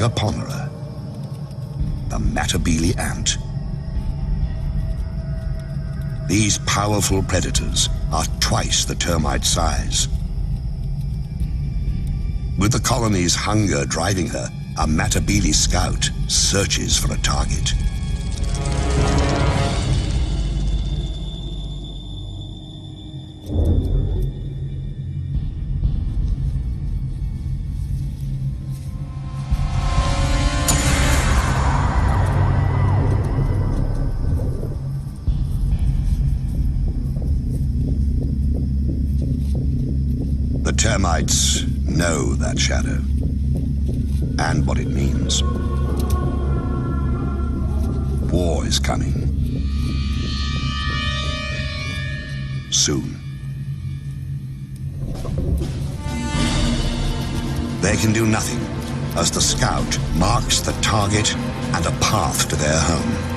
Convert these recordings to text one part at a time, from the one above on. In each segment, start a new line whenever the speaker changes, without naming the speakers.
megaponera, the Matabele ant. These powerful predators are twice the termite size. With the colony's hunger driving her, a Matabele scout searches for a target. The termites know that shadow and what it means. War is coming. Soon. They can do nothing as the scout marks the target and a path to their home.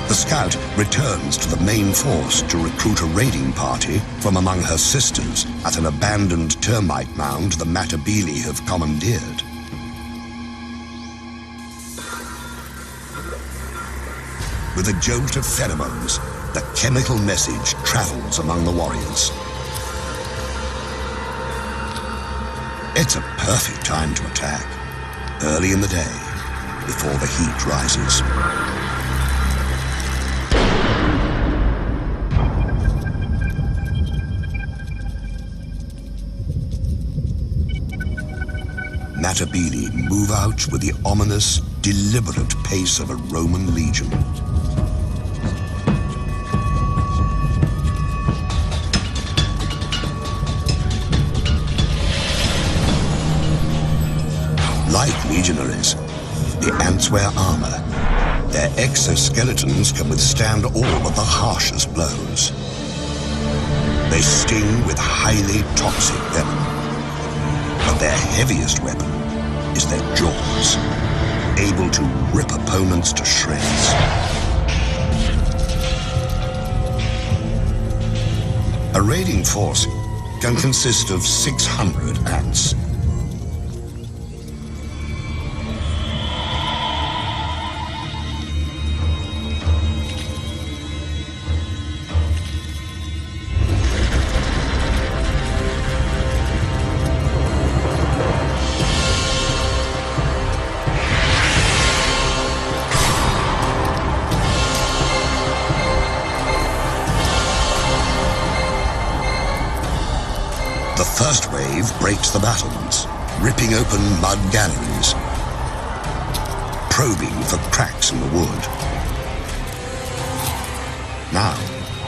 The scout returns to the main force to recruit a raiding party from among her sisters at an abandoned termite mound the Matabele have commandeered. With a jolt of pheromones, the chemical message travels among the warriors. It's a perfect time to attack, early in the day, before the heat rises. Matabele move out with the ominous, deliberate pace of a Roman legion. Like legionaries, the ants wear armor. Their exoskeletons can withstand all of the harshest blows. They sting with highly toxic venom. But their heaviest weapon is their jaws, able to rip opponents to shreds. A raiding force can consist of 600 ants. The first wave breaks the battlements, ripping open mud galleries, probing for cracks in the wood. Now,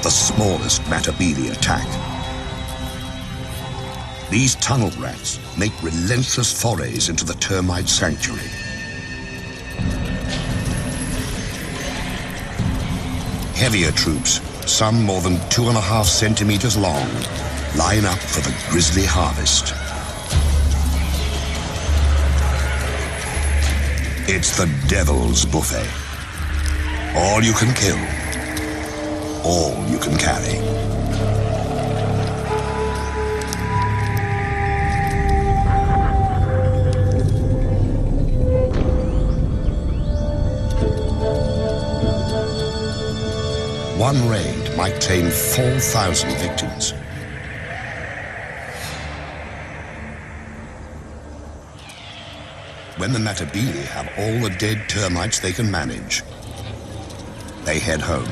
the smallest Matabele attack. These tunnel rats make relentless forays into the termite sanctuary. Heavier troops, some more than 2.5 centimeters long, line up for the grisly harvest. It's the devil's buffet. All you can kill, all you can carry. One raid might claim 4,000 victims. When the Matabele have all the dead termites they can manage, they head home.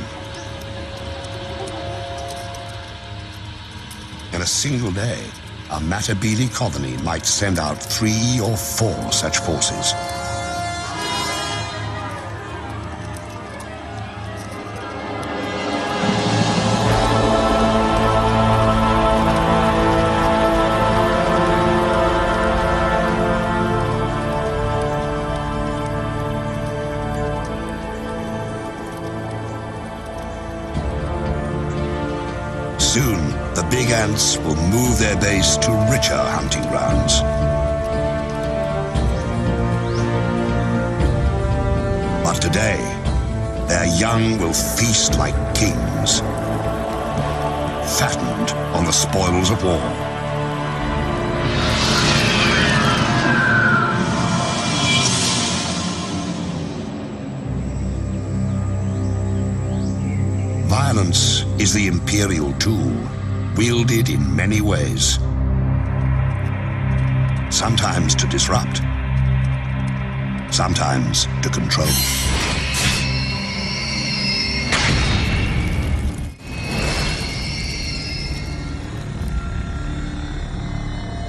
In a single day, a Matabele colony might send out 3 or 4 such forces. Soon, the big ants will move their base to richer hunting grounds. But today, their young will feast like kings, fattened on the spoils of war. Violence is the imperial tool, wielded in many ways. Sometimes to disrupt, sometimes to control.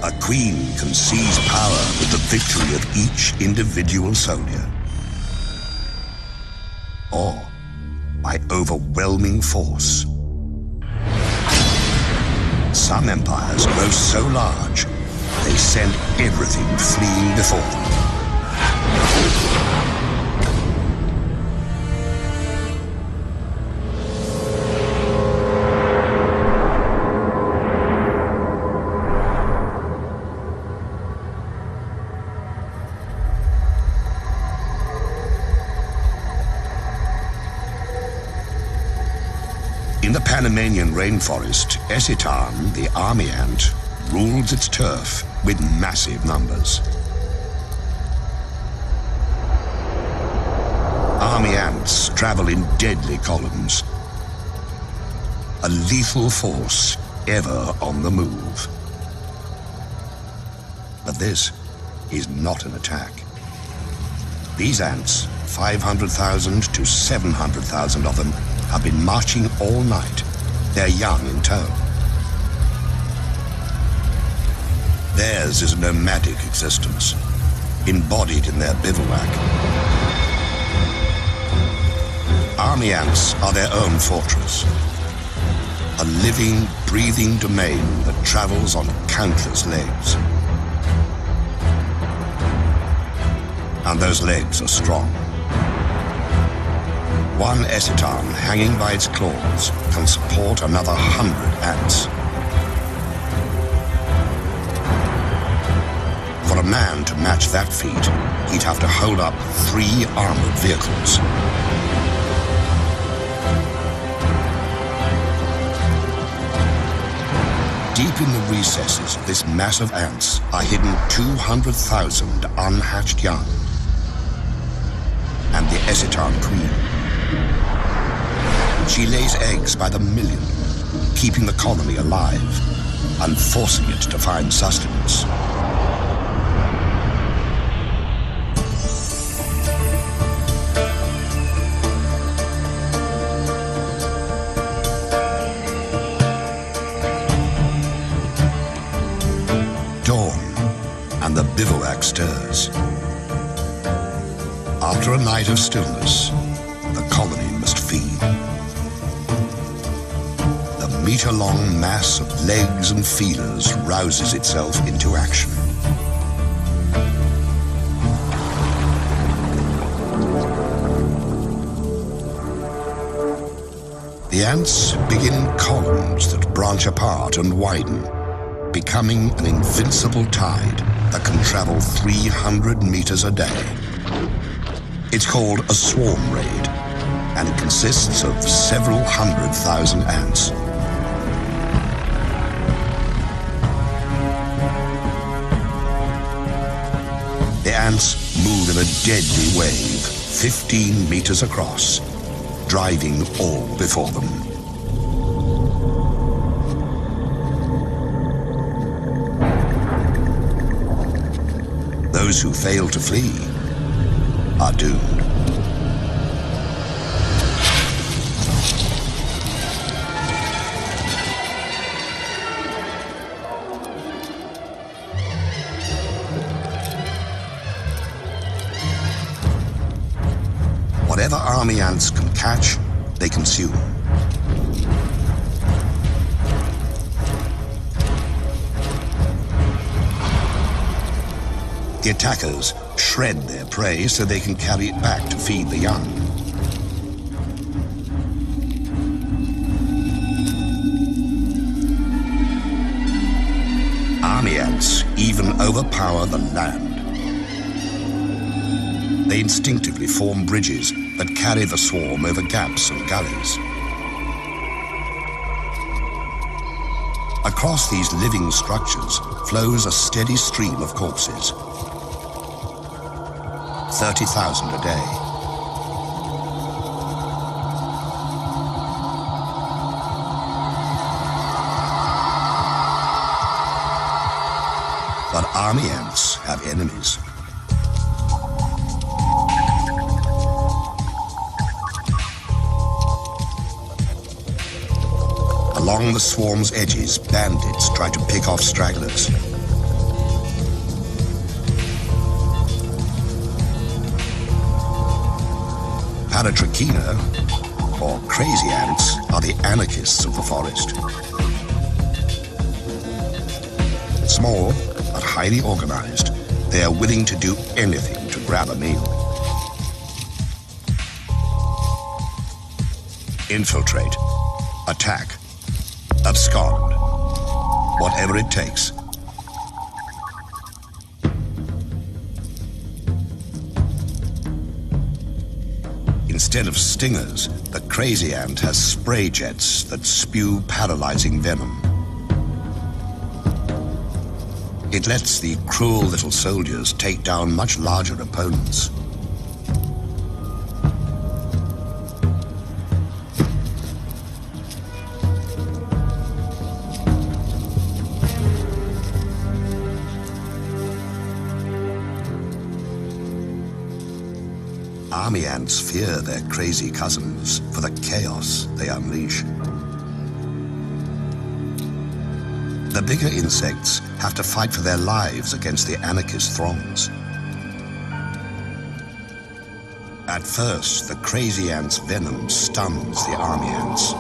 A queen can seize power with the victory of each individual soldier, or by overwhelming force. Some empires grow so large, they send everything fleeing before them. In the Panamanian rainforest, Esitan, the army ant, rules its turf with massive numbers. Army ants travel in deadly columns, a lethal force ever on the move. But this is not an attack. These ants, 500,000 to 700,000 of them, have been marching all night, their young in tow. Theirs is a nomadic existence, embodied in their bivouac. Army ants are their own fortress, a living, breathing domain that travels on countless legs. And those legs are strong. One Esitan hanging by its claws can support another 100 ants. For a man to match that feat, he'd have to hold up 3 armored vehicles. Deep in the recesses of this mass of ants are hidden 200,000 unhatched young. And the Esitan queen. She lays eggs by the million, keeping the colony alive and forcing it to find sustenance. Dawn, and the bivouac stirs. After a night of stillness, the colony must feed. The meter-long mass of legs and feelers rouses itself into action. The ants begin in columns that branch apart and widen, becoming an invincible tide that can travel 300 meters a day. It's called a swarm raid, and it consists of several 100,000 ants. The ants move in a deadly wave, 15 meters across, driving all before them. Those who fail to flee are doomed. Whatever army ants can catch, they consume. The attackers shred their prey so they can carry it back to feed the young. Army ants even overpower the land. They instinctively form bridges that carry the swarm over gaps and gullies. Across these living structures flows a steady stream of corpses. 30,000 a day. But army ants have enemies. Along the swarm's edges, bandits try to pick off stragglers. Paratrachina, or crazy ants, are the anarchists of the forest. Small, but highly organized, they are willing to do anything to grab a meal. Infiltrate, attack, abscond, whatever it takes. Instead of stingers, the crazy ant has spray jets that spew paralyzing venom. It lets the cruel little soldiers take down much larger opponents. Army ants fear their crazy cousins for the chaos they unleash. The bigger insects have to fight for their lives against the anarchist throngs. At first, the crazy ant's venom stuns the army ants.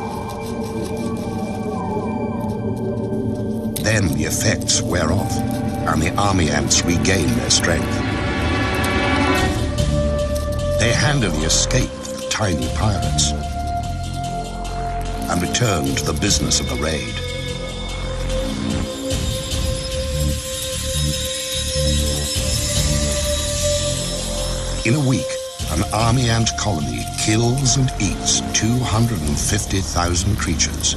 Then the effects wear off, and the army ants regain their strength. They handily escape the tiny pirates and return to the business of the raid. In a week, an army ant colony kills and eats 250,000 creatures.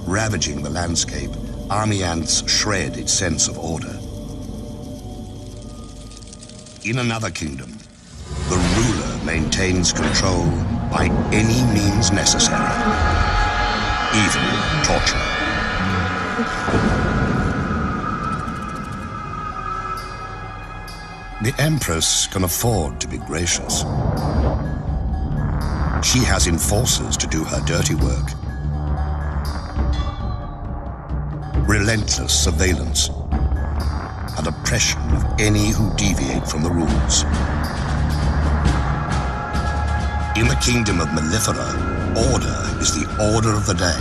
Ravaging the landscape, army ants shred its sense of order. In another kingdom, the ruler maintains control by any means necessary, even torture. The Empress can afford to be gracious. She has enforcers to do her dirty work. Relentless surveillance and oppression of any who deviate from the rules. In the kingdom of Mellifera, order is the order of the day.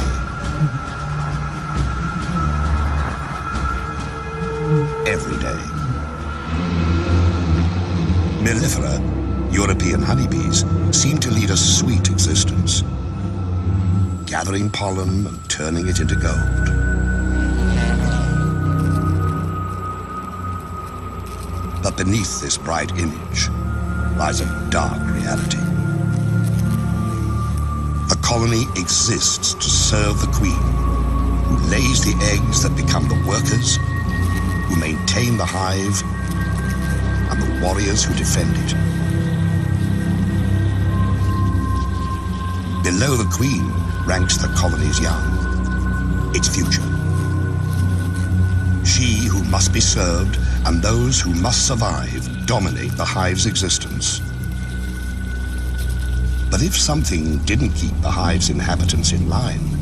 Every day. Mellifera, European honeybees, seem to lead a sweet existence, gathering pollen and turning it into gold. But beneath this bright image lies a dark reality. The colony exists to serve the queen, who lays the eggs that become the workers, who maintain the hive, and the warriors who defend it. Below the queen ranks the colony's young, its future. She who must be served and those who must survive dominate the hive's existence. But if something didn't keep the hive's inhabitants in line,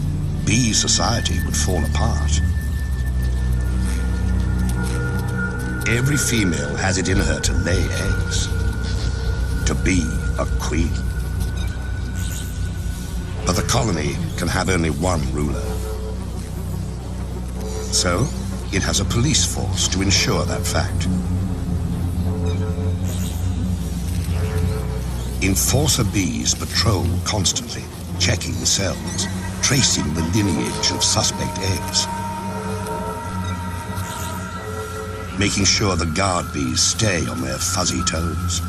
bee society would fall apart. Every female has it in her to lay eggs, to be a queen. But the colony can have only one ruler. So, it has a police force to ensure that fact. Enforcer bees patrol constantly, checking the cells, tracing the lineage of suspect eggs, making sure the guard bees stay on their fuzzy toes.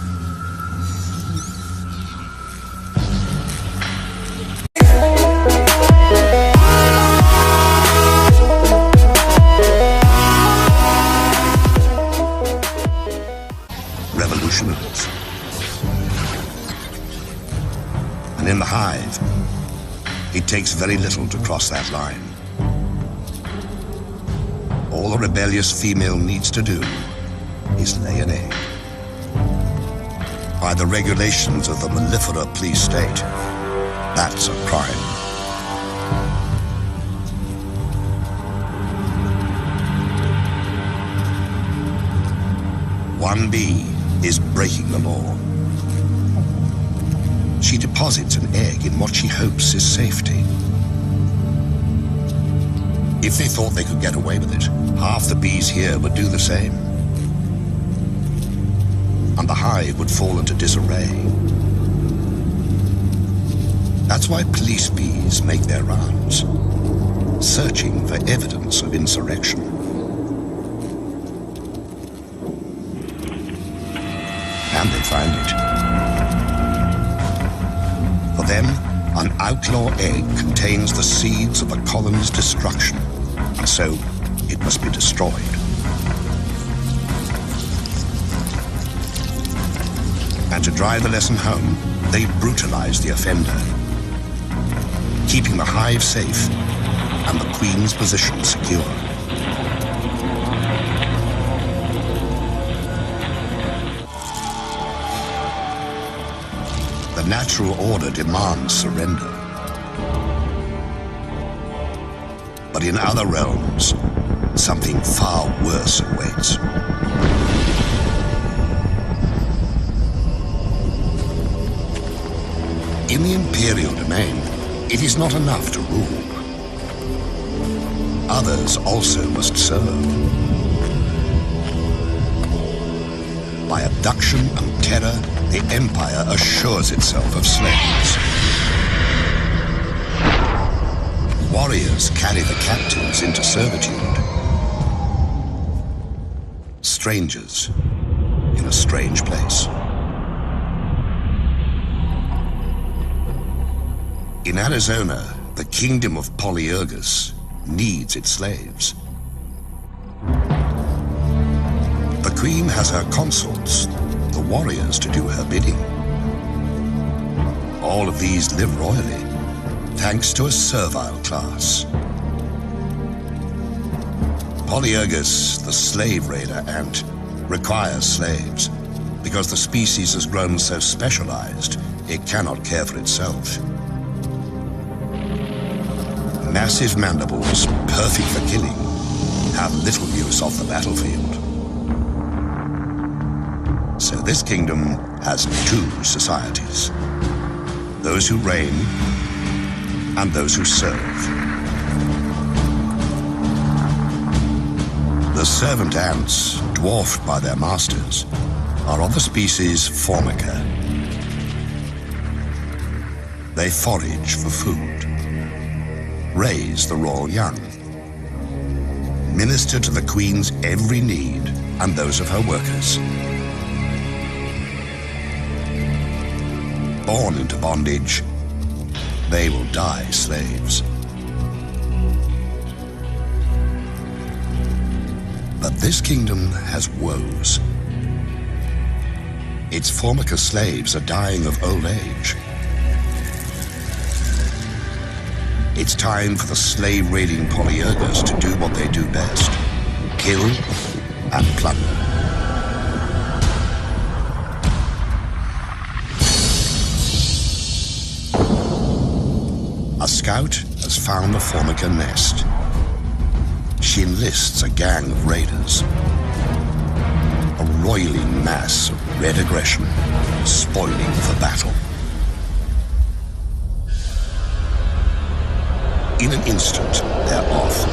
Revolutionaries. And in the hive, It takes very little to cross that line. All a rebellious female needs to do is lay an egg. By the regulations of the mellifera police state, that's a crime. One bee is breaking the law. She deposits an egg in what she hopes is safety. If they thought they could get away with it, half the bees here would do the same. And the hive would fall into disarray. That's why police bees make their rounds, searching for evidence of insurrection. And they find it. For them, an outlaw egg contains the seeds of a colony's destruction, and so it must be destroyed. And to drive the lesson home, they brutalize the offender, keeping the hive safe and the queen's position secure. The natural order demands surrender. But in other realms, something far worse awaits. In the Imperial domain, it is not enough to rule. Others also must serve. By abduction and terror, the Empire assures itself of slaves. Warriors carry the captives into servitude. Strangers in a strange place. In Arizona, the kingdom of Polyergus needs its slaves. The queen has her consorts, the warriors, to do her bidding. All of these live royally, thanks to a servile class. Polyergus, the slave raider ant, requires slaves because the species has grown so specialized it cannot care for itself. Massive mandibles, perfect for killing, have little use off the battlefield. So this kingdom has two societies: those who reign and those who serve. The servant ants, dwarfed by their masters, are of the species Formica. They forage for food, raise the royal young, minister to the queen's every need and those of her workers. Born into bondage, they will die slaves. But this kingdom has woes. Its Formica slaves are dying of old age. It's time for the slave-raiding Polyergus to do what they do best: kill and plunder. A scout has found a Formica nest. She enlists a gang of raiders. A roiling mass of red aggression, spoiling for battle. In an instant, they're off.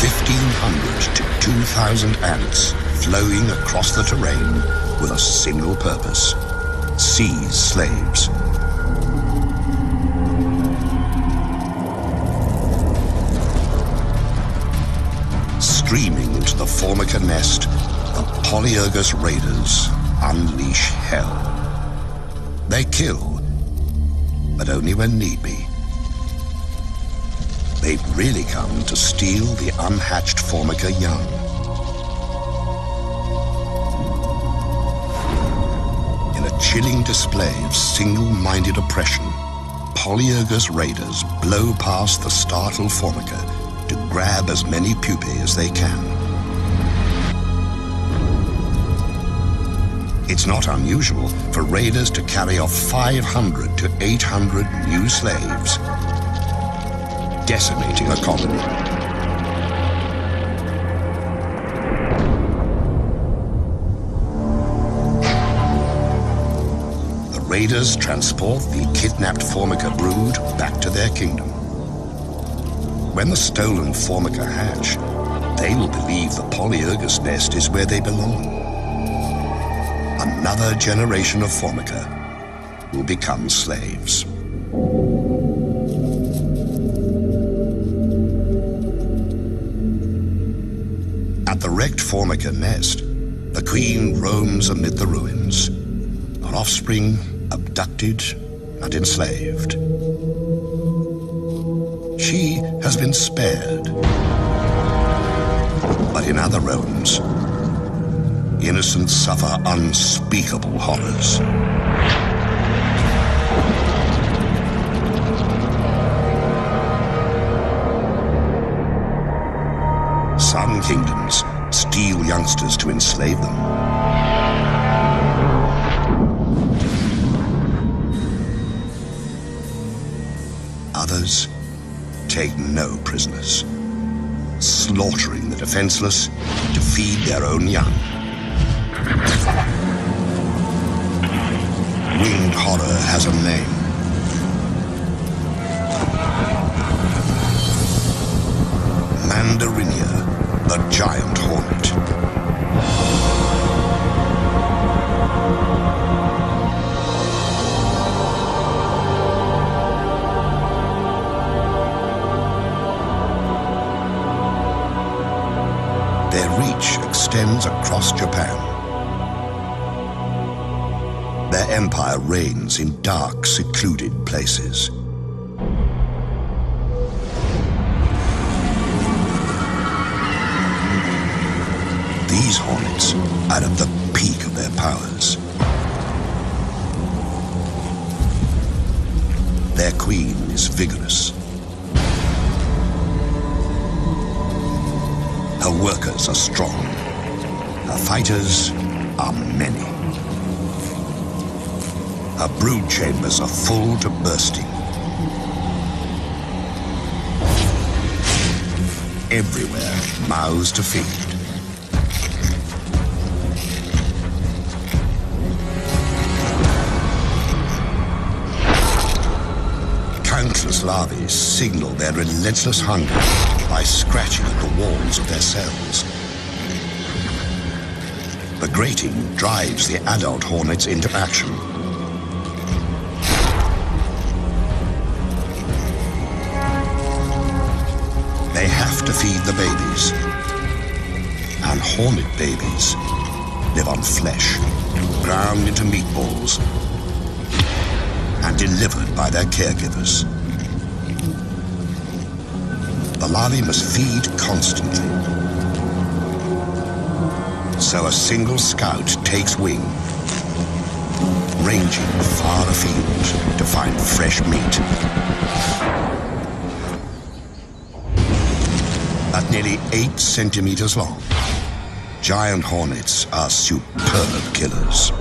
1,500 to 2,000 ants flowing across the terrain with a single purpose: seize slaves. Streaming into the Formica nest, the Polyergus raiders unleash hell. They kill, but only when need be. They've really come to steal the unhatched Formica young. In a chilling display of single-minded oppression, Polyergus raiders blow past the startled Formica to grab as many pupae as they can. It's not unusual for raiders to carry off 500 to 800 new slaves, decimating a colony. The raiders transport the kidnapped Formica brood back to their kingdom. When the stolen Formica hatch, they will believe the Polyergus nest is where they belong. Another generation of Formica will become slaves. At the wrecked Formica nest, the queen roams amid the ruins, her offspring abducted and enslaved. She has been spared, but in other realms, innocents suffer unspeakable horrors. Some kingdoms steal youngsters to enslave them. Others take no prisoners, slaughtering the defenseless to feed their own young. Winged horror has a name. Mandarinia, the giant hornet. Their reach extends across Japan. Their empire reigns in dark, secluded places. These hornets are at the peak of their powers. Their queen is vigorous. Her workers are strong. Her fighters are many. Her brood chambers are full to bursting. Everywhere, mouths to feed. Countless larvae signal their relentless hunger by scratching at the walls of their cells. The grating drives the adult hornets into action. They have to feed the babies. And hornet babies live on flesh, ground into meatballs, and delivered by their caregivers. The larvae must feed constantly. So a single scout takes wing, ranging far afield to find fresh meat. At nearly 8 centimeters long, giant hornets are superb killers.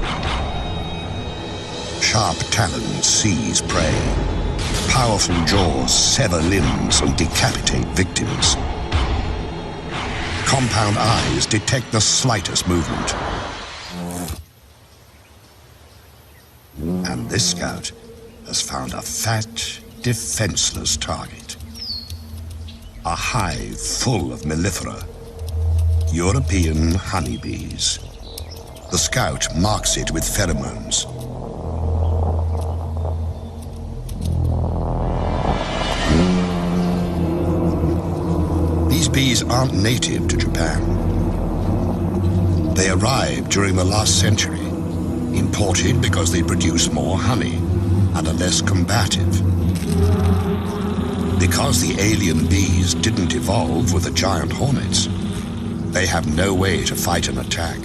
Sharp talons seize prey. Powerful jaws sever limbs and decapitate victims. Compound eyes detect the slightest movement. And this scout has found a fat, defenseless target. A hive full of mellifera, European honeybees. The scout marks it with pheromones. These bees aren't native to Japan. They arrived during the last century, imported because they produce more honey and are less combative. Because the alien bees didn't evolve with the giant hornets, they have no way to fight an attack.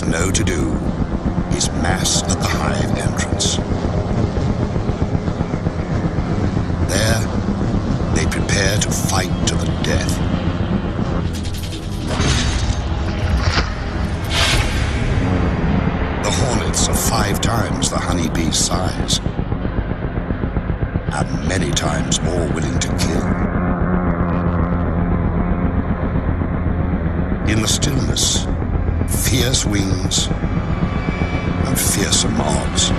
bees know to do is mass at the hive entrance. There, they prepare to fight to the death. The hornets are 5 times the honeybee's size, and many times more willing to kill. In the stillness, fierce wings and fearsome odds.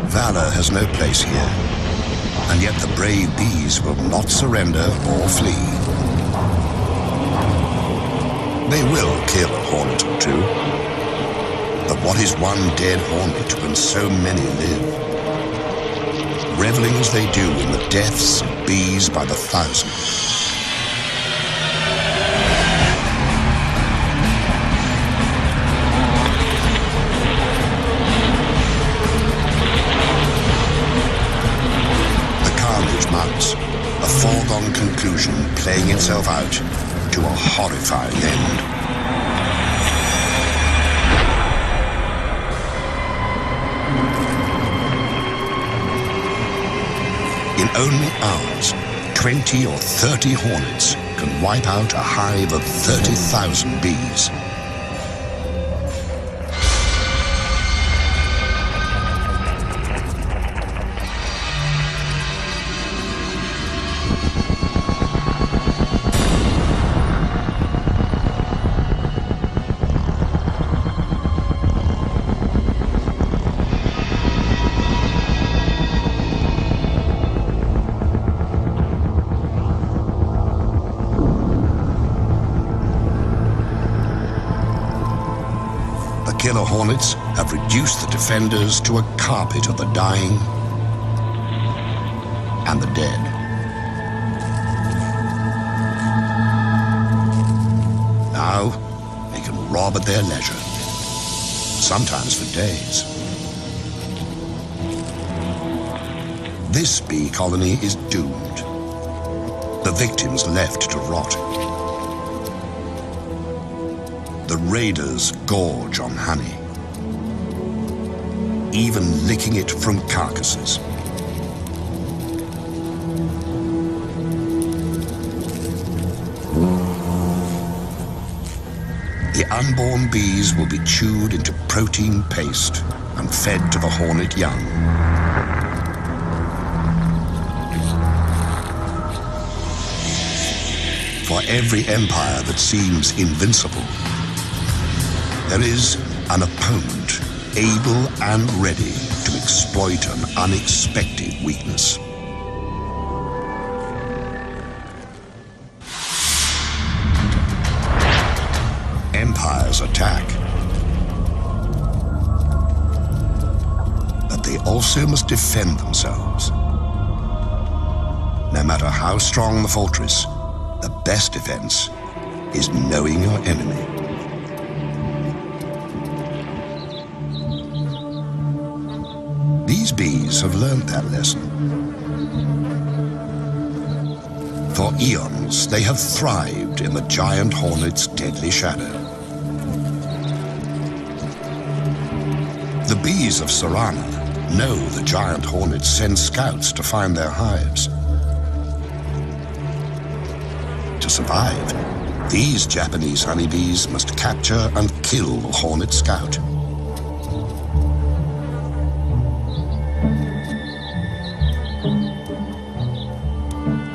Valor has no place here, and yet the brave bees will not surrender or flee. They will kill a hornet or 2, but what is one dead hornet when so many live? Reveling as they do in the deaths of bees by the thousand. A foregone conclusion playing itself out to a horrifying end. In only hours, 20 or 30 hornets can wipe out a hive of 30,000 bees. Killer hornets have reduced the defenders to a carpet of the dying and the dead. Now, they can rob at their leisure, sometimes for days. This bee colony is doomed, the victims left to rot. The raiders gorge on honey, even licking it from carcasses. The unborn bees will be chewed into protein paste and fed to the hornet young. For every empire that seems invincible, there is an opponent able and ready to exploit an unexpected weakness. Empires attack, but they also must defend themselves. No matter how strong the fortress, the best defense is knowing your enemy. These bees have learned that lesson. For eons, they have thrived in the giant hornet's deadly shadow. The bees of Sarana know the giant hornets send scouts to find their hives. To survive, these Japanese honeybees must capture and kill the hornet scout.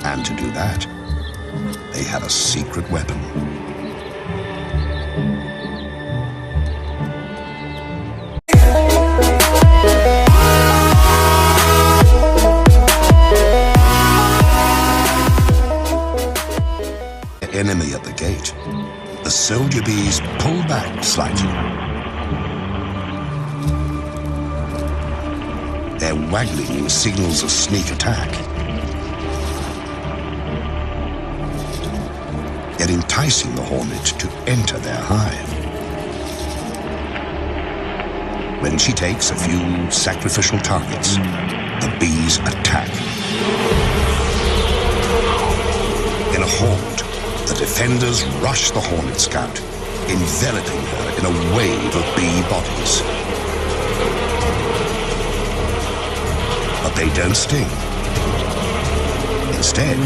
And to do that, they have a secret weapon. The enemy at the gate, the soldier bees pull back slightly. Their waggling signals a sneak attack. They're enticing the hornet to enter their hive. When she takes a few sacrificial targets, the bees attack. In a horde, the defenders rush the Hornet Scout, enveloping her in a wave of bee bodies. But they don't sting. Instead,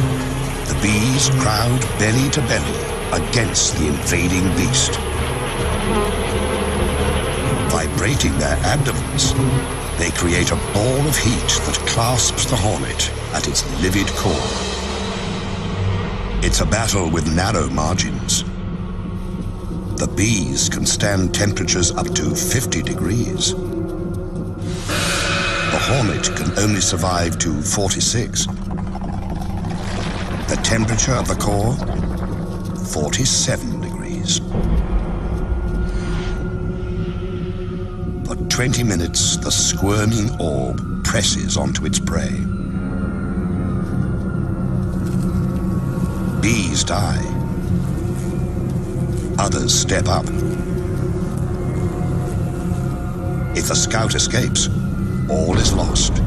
the bees crowd belly to belly against the invading beast. Vibrating their abdomens, they create a ball of heat that clasps the hornet at its livid core. It's a battle with narrow margins. The bees can stand temperatures up to 50 degrees. The hornet can only survive to 46. The temperature of the core, 47 degrees. For 20 minutes, the squirming orb presses onto its prey. Bees die. Others step up. If the scout escapes, all is lost.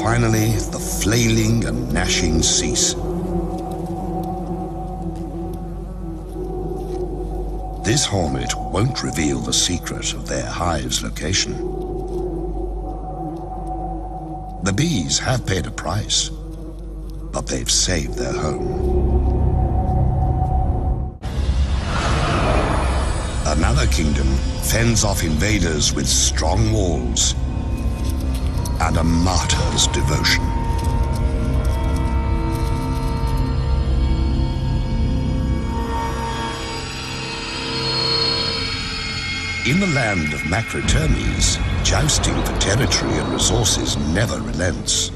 Finally, the flailing and gnashing cease. This hornet won't reveal the secret of their hive's location. The bees have paid a price, but they've saved their home. Another kingdom fends off invaders with strong walls and a martyr's devotion. In the land of Macrotermes, jousting for territory and resources never relents.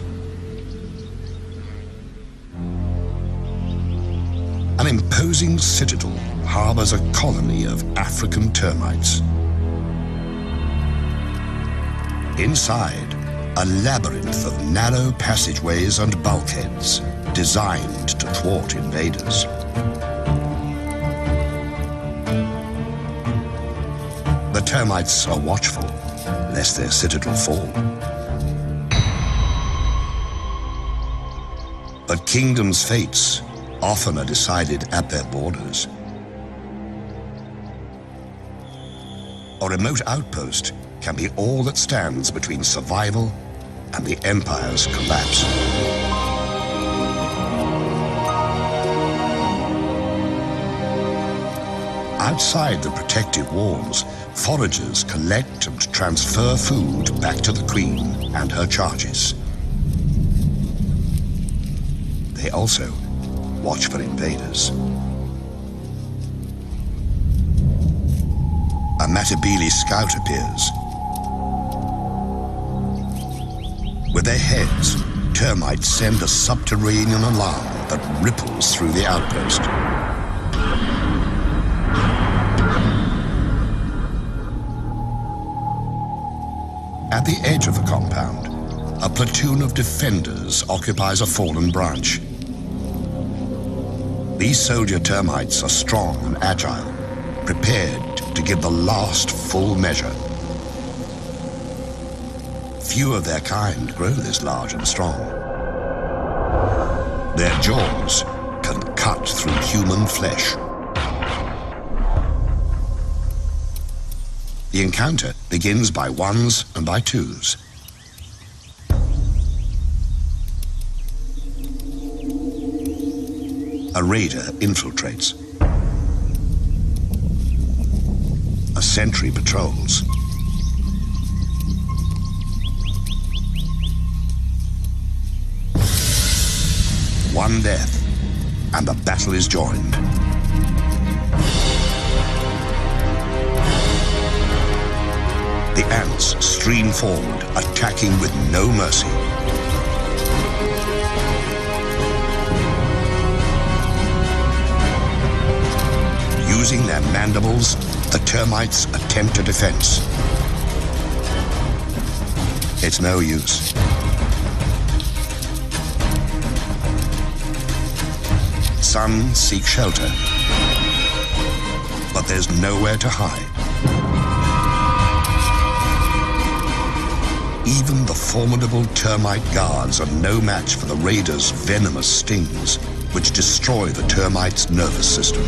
An imposing citadel harbors a colony of African termites. Inside, a labyrinth of narrow passageways and bulkheads designed to thwart invaders. The termites are watchful, lest their citadel fall. But kingdoms' fates often are decided at their borders. A remote outpost can be all that stands between survival and the empire's collapse. Outside the protective walls, foragers collect and transfer food back to the queen and her charges. They also watch for invaders. A Matabele scout appears. With their heads, termites send a subterranean alarm that ripples through the outpost. At the edge of the compound, a platoon of defenders occupies a fallen branch. These soldier termites are strong and agile, prepared to give the last full measure. Few of their kind grow this large and strong. Their jaws can cut through human flesh. The encounter begins by ones and by twos. A raider infiltrates. A sentry patrols. One death, and the battle is joined. The ants stream forward, attacking with no mercy. Using their mandibles, The termites attempt a defense. It's no use. Some seek shelter, but there's nowhere to hide. Even the formidable termite guards are no match for the raiders' venomous stings, which destroy the termites' nervous system.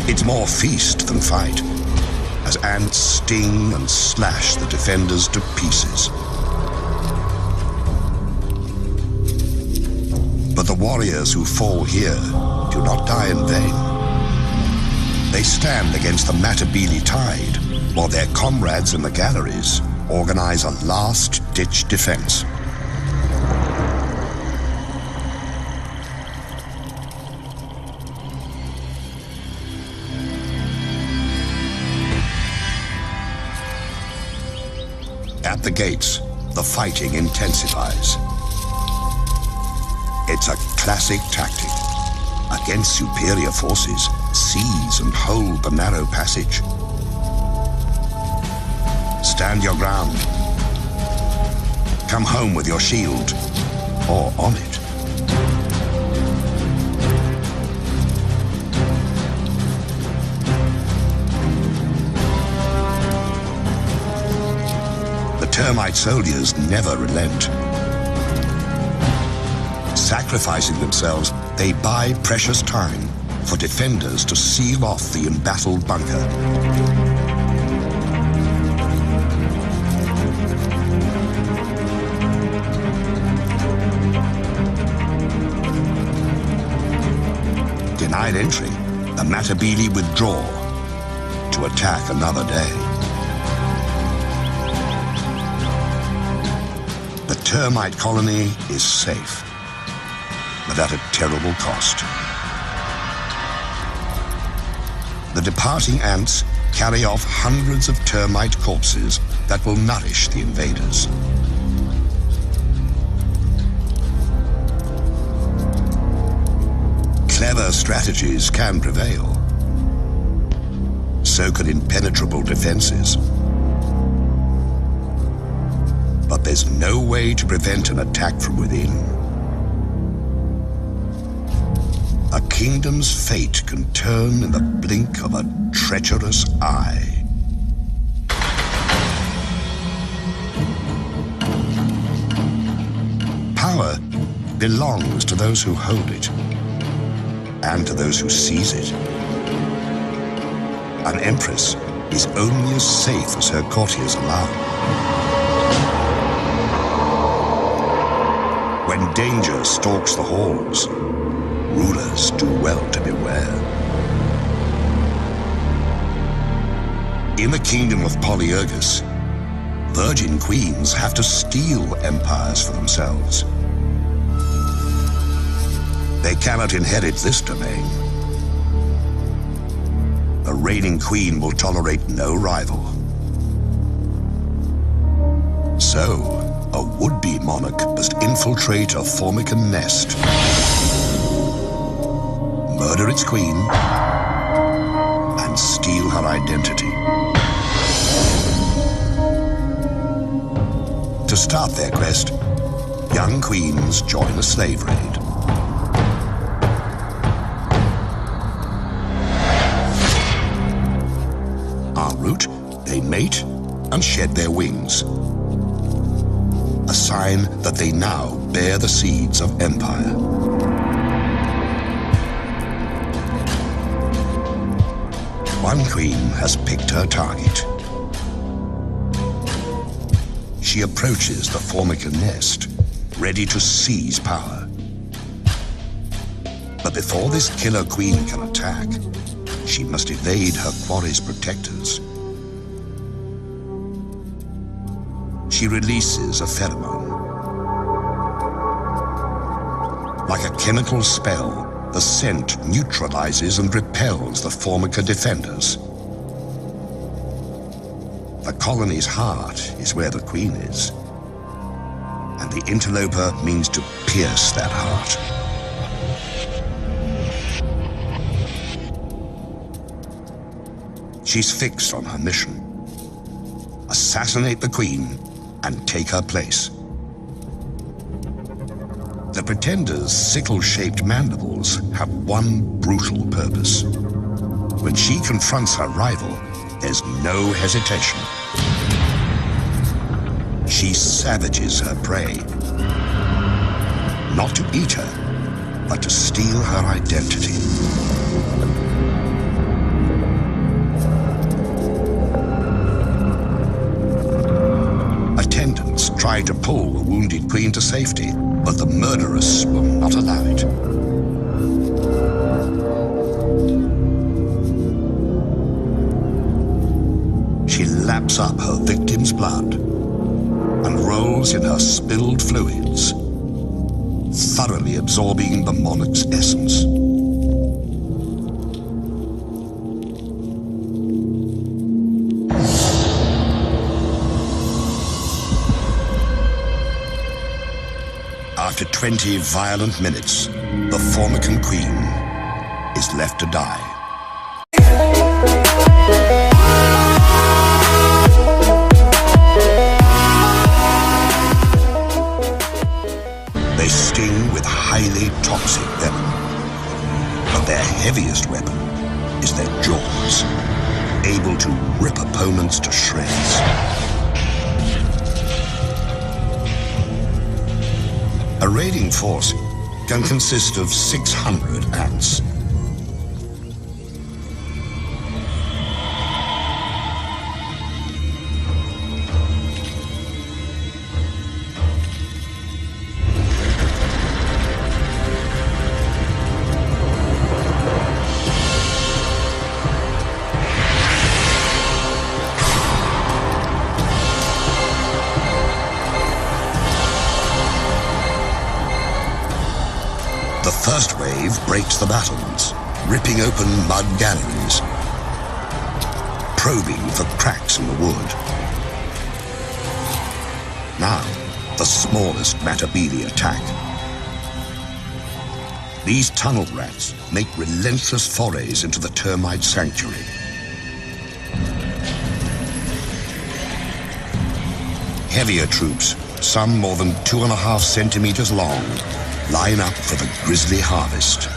It's more feast than fight, as ants sting and slash the defenders to pieces. But the warriors who fall here do not die in vain. They stand against the Matabele tide, while their comrades in the galleries organize a last-ditch defense. At the gates, the fighting intensifies. It's a classic tactic. Against superior forces, seize and hold the narrow passage. Stand your ground. Come home with your shield, or on it. The termite soldiers never relent. Sacrificing themselves, they buy precious time for defenders to seal off the embattled bunker. Denied entry, the Matabele withdraw to attack another day. The termite colony is safe, but at a terrible cost. The departing ants carry off hundreds of termite corpses that will nourish the invaders. Clever strategies can prevail. So can impenetrable defenses. But there's no way to prevent an attack from within. A kingdom's fate can turn in the blink of a treacherous eye. Power belongs to those who hold it, and to those who seize it. An empress is only as safe as her courtiers allow. When danger stalks the halls, rulers do well to beware. In the kingdom of Polyergus, virgin queens have to steal empires for themselves. They cannot inherit this domain. A reigning queen will tolerate no rival. So, a would-be monarch must infiltrate a Formican nest, murder its queen, and steal her identity. To start their quest, young queens join a slave raid. En route, they mate and shed their wings, a sign that they now bear the seeds of empire. One queen has picked her target. She approaches the Formica nest, ready to seize power. But before this killer queen can attack, she must evade her quarry's protectors. She releases a pheromone. Like a chemical spell, the scent neutralizes and repels the Formica defenders. The colony's heart is where the queen is, and the interloper means to pierce that heart. She's fixed on her mission. Assassinate the Queen and take her place. The Pretender's sickle-shaped mandibles have one brutal purpose. When she confronts her rival, there's no hesitation. She savages her prey. Not to eat her, but to steal her identity. Attendants try to pull the wounded Queen to safety, but the murderess will not allow it. She laps up her victim's blood and rolls in her spilled fluids, thoroughly absorbing the monarch's essence. After 20 violent minutes, the Formican Queen is left to die. They sting with highly toxic venom, but their heaviest weapon is their jaws, able to rip opponents to shreds. A raiding force can consist of 600 ants. The first wave breaks the battlements, ripping open mud galleries, probing for cracks in the wood. Now, the smallest Matabele attack. These tunnel rats make relentless forays into the termite sanctuary. Heavier troops, some more than 2.5 centimeters long, line up for the grisly harvest.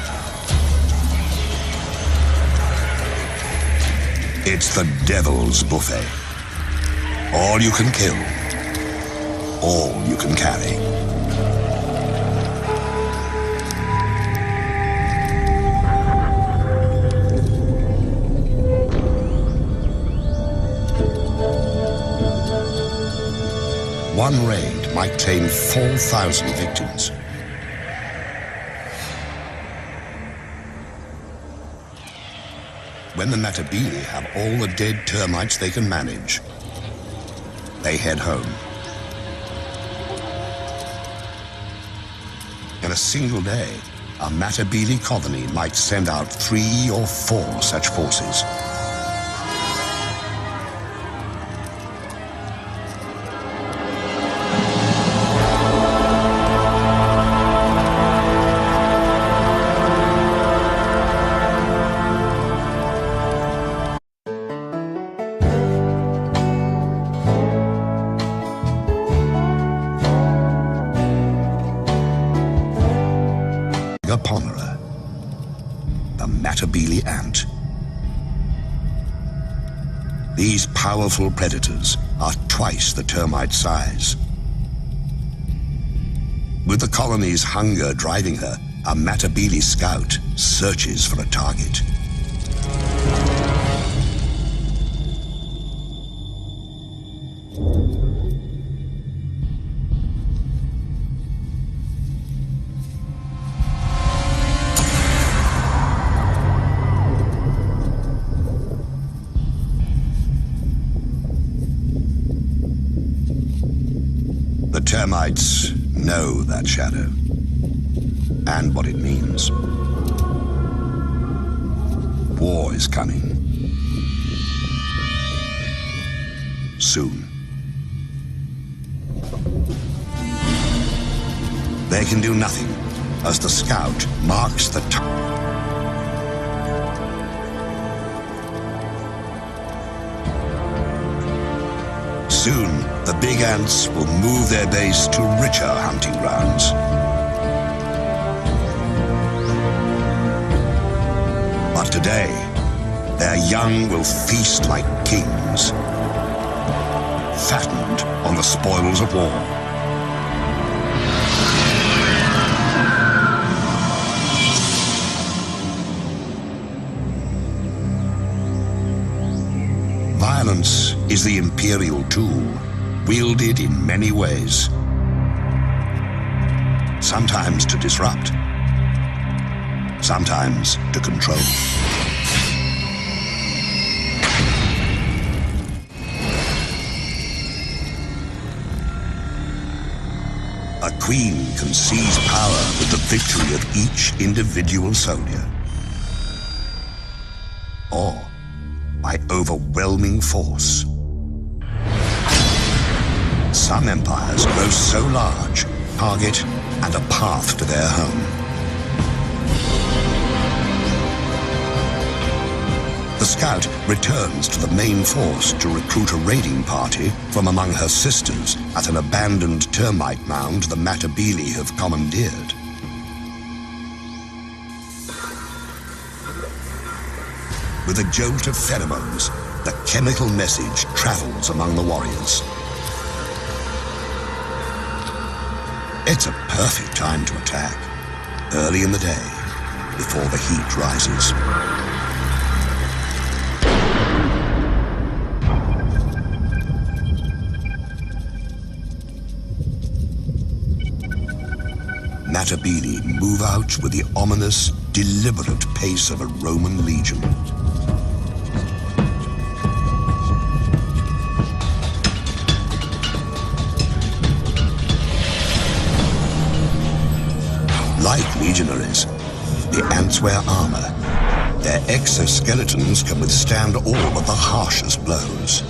It's the devil's buffet. All you can kill, all you can carry. One raid might claim 4,000 victims. When the Matabele have all the dead termites they can manage, they head home. In a single day, a Matabele colony might send out 3 or 4 such forces. Ponera, the Matabele ant. These powerful predators are twice the termite size. With the colony's hunger driving her, a Matabele scout searches for a target. The termites know that shadow and what it means. War is coming. Soon. They can do nothing as the scout marks the Soon, the big ants will move their base to richer hunting grounds. But today, their young will feast like kings, fattened on the spoils of war. Violence is the imperial tool, wielded in many ways. Sometimes to disrupt, sometimes to control. A queen can seize power with the victory of each individual soldier, or by overwhelming force. Some empires grow so large, target and a path to their home. The scout returns to the main force to recruit a raiding party from among her sisters at an abandoned termite mound the Matabele have commandeered. With a jolt of pheromones, the chemical message travels among the warriors. It's a perfect time to attack, early in the day, before the heat rises. Matabele move out with the ominous, deliberate pace of a Roman legion. Like legionaries, the ants wear armor. Their exoskeletons can withstand all but the harshest blows.